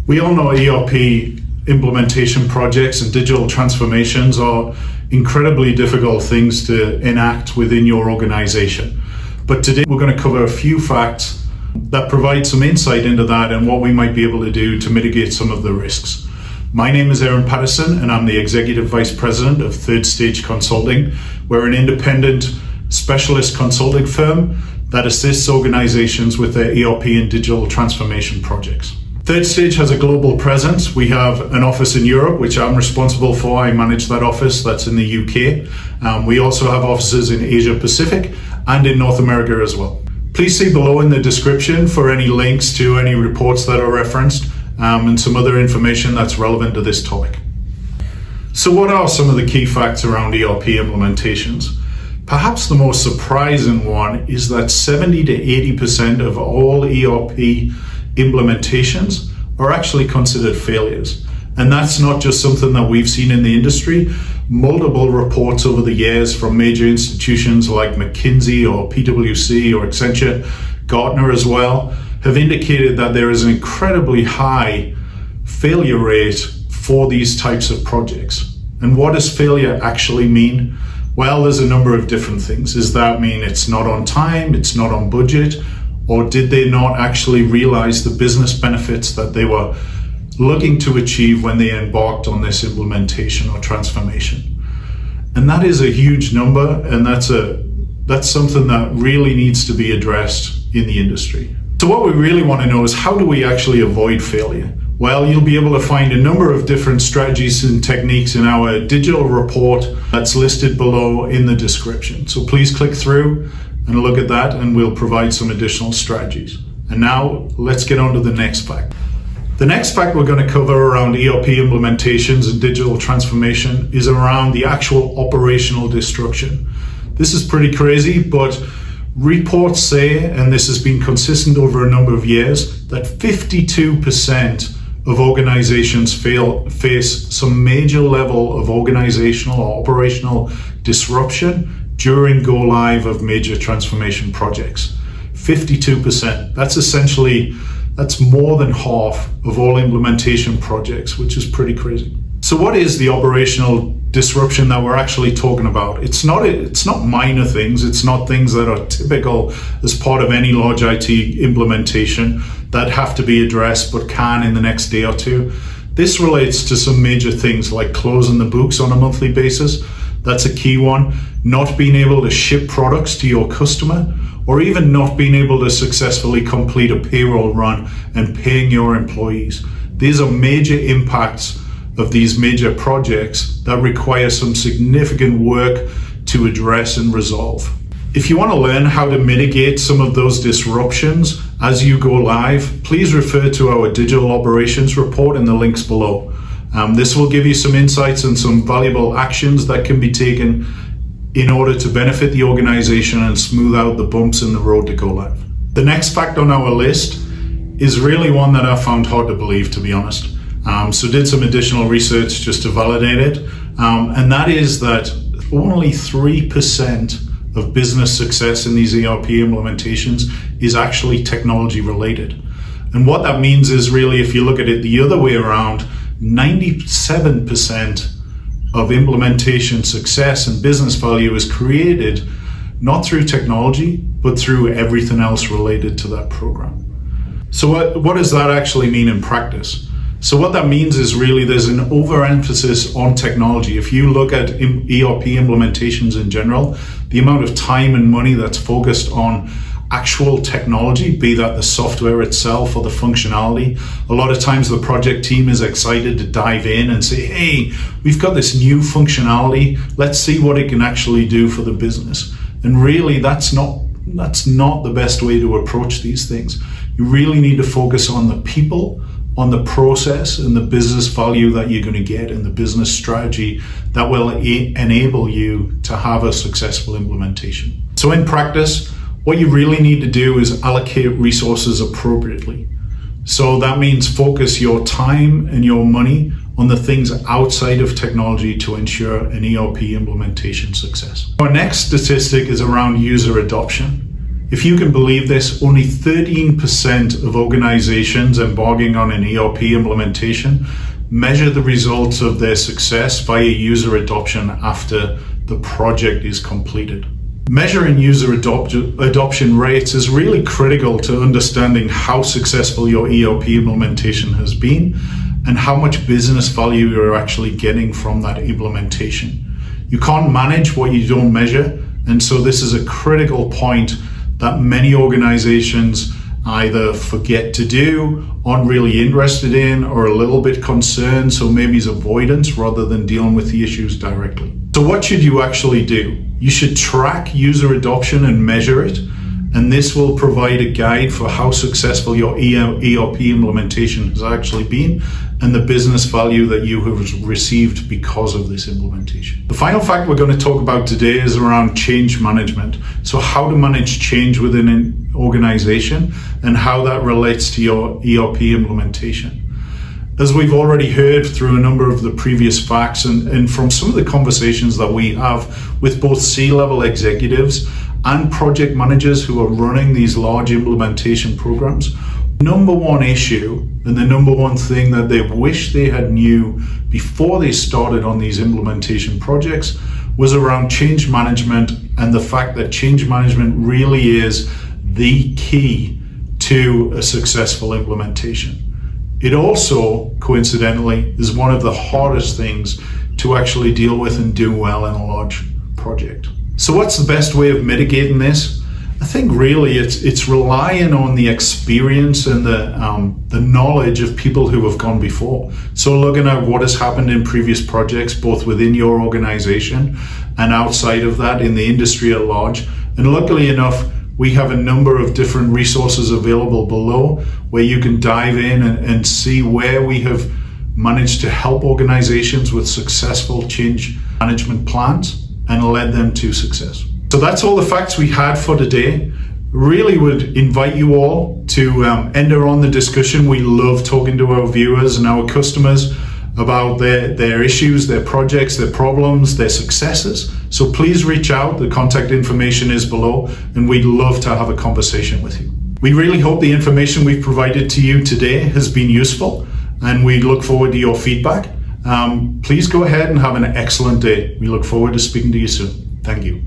We all know ERP implementation projects and digital transformations are incredibly difficult things to enact within your organization. But today we're going to cover a few facts that provide some insight into that and what we might be able to do to mitigate some of the risks. My name is Aaron Patterson and I'm the Executive Vice President of Third Stage Consulting. We're an independent specialist consulting firm that assists organizations with their ERP and digital transformation projects. Third Stage has a global presence. We have an office in Europe, which I'm responsible for. I manage that office. That's in the UK. We also have offices in Asia Pacific and in North America as well. Please see below in the description for any links to any reports that are referenced and some other information that's relevant to this topic. So what are some of the key facts around ERP implementations? Perhaps the most surprising one is that 70 to 80% of all ERP implementations are actually considered failures. And that's not just something that we've seen in the industry. Multiple reports over the years from major institutions like McKinsey or PwC or Accenture, Gartner as well, have indicated that there is an incredibly high failure rate for these types of projects. And what does failure actually mean? Well, there's a number of different things. Does that mean it's not on time, it's not on budget, or did they not actually realize the business benefits that they were looking to achieve when they embarked on this implementation or transformation? And that is a huge number, and that's something that really needs to be addressed in the industry. So what we really want to know is, how do we actually avoid failure? Well, you'll be able to find a number of different strategies and techniques in our digital report that's listed below in the description. So please click through and look at that, and we'll provide some additional strategies. And now let's get on to the next fact. The next fact we're going to cover around ERP implementations and digital transformation is around the actual operational destruction. This is pretty crazy, but reports say, and this has been consistent over a number of years, that 52% of organizations face some major level of organizational or operational disruption during go live of major transformation projects. 52%. That's more than half of all implementation projects, which is pretty crazy. So what is the operational disruption that we're actually talking about? It's not minor things. It's not things that are typical as part of any large IT implementation that have to be addressed but can in the next day or two. This relates to some major things like closing the books on a monthly basis. That's a key one. Not being able to ship products to your customer, or even not being able to successfully complete a payroll run and paying your employees. These are major impacts of these major projects that require some significant work to address and resolve. If you want to learn how to mitigate some of those disruptions as you go live, please refer to our digital operations report in the links below. This will give you some insights and some valuable actions that can be taken in order to benefit the organization and smooth out the bumps in the road to go live. The next fact on our list is really one that I found hard to believe, to be honest. So did some additional research just to validate it. And that is that only 3% of business success in these ERP implementations is actually technology related. And what that means is, really, if you look at it the other way around, 97% of implementation success and business value is created not through technology, but through everything else related to that program. So what does that actually mean in practice? So what that means is, really, there's an overemphasis on technology. If you look at ERP implementations in general, the amount of time and money that's focused on actual technology, be that the software itself or the functionality. A lot of times the project team is excited to dive in and say, hey, we've got this new functionality, let's see what it can actually do for the business. And really, that's not the best way to approach these things. You really need to focus on the people, on the process, and the business value that you're going to get, and the business strategy that will enable you to have a successful implementation. So in practice, what you really need to do is allocate resources appropriately. So that means focus your time and your money on the things outside of technology to ensure an ERP implementation success. Our next statistic is around user adoption. If you can believe this, only 13% of organizations embarking on an ERP implementation measure the results of their success via user adoption after the project is completed. Measuring user adoption rates is really critical to understanding how successful your ERP implementation has been and how much business value you're actually getting from that implementation. You can't manage what you don't measure, and so this is a critical point that many organizations either forget to do, aren't really interested in, or a little bit concerned, so maybe it's avoidance rather than dealing with the issues directly. So what should you actually do? You should track user adoption and measure it, and this will provide a guide for how successful your ERP implementation has actually been and the business value that you have received because of this implementation. The final fact we're going to talk about today is around change management. So how to manage change within an organization and how that relates to your ERP implementation. As we've already heard through a number of the previous facts and from some of the conversations that we have with both C-level executives and project managers who are running these large implementation programs, number one issue and the number one thing that they wish they had knew before they started on these implementation projects was around change management, and the fact that change management really is the key to a successful implementation. It also, coincidentally, is one of the hardest things to actually deal with and do well in a large project. So what's the best way of mitigating this? I think really it's relying on the experience and the knowledge of people who have gone before. So looking at what has happened in previous projects, both within your organization and outside of that in the industry at large. And luckily enough, we have a number of different resources available below where you can dive in and see where we have managed to help organizations with successful change management plans and led them to success. So that's all the facts we had for today. Really would invite you all to enter on the discussion. We love talking to our viewers and our customers about their issues, their projects, their problems, their successes. So please reach out. The contact information is below, and we'd love to have a conversation with you. We really hope the information we've provided to you today has been useful, and we look forward to your feedback. Please go ahead and have an excellent day. We look forward to speaking to you soon. Thank you.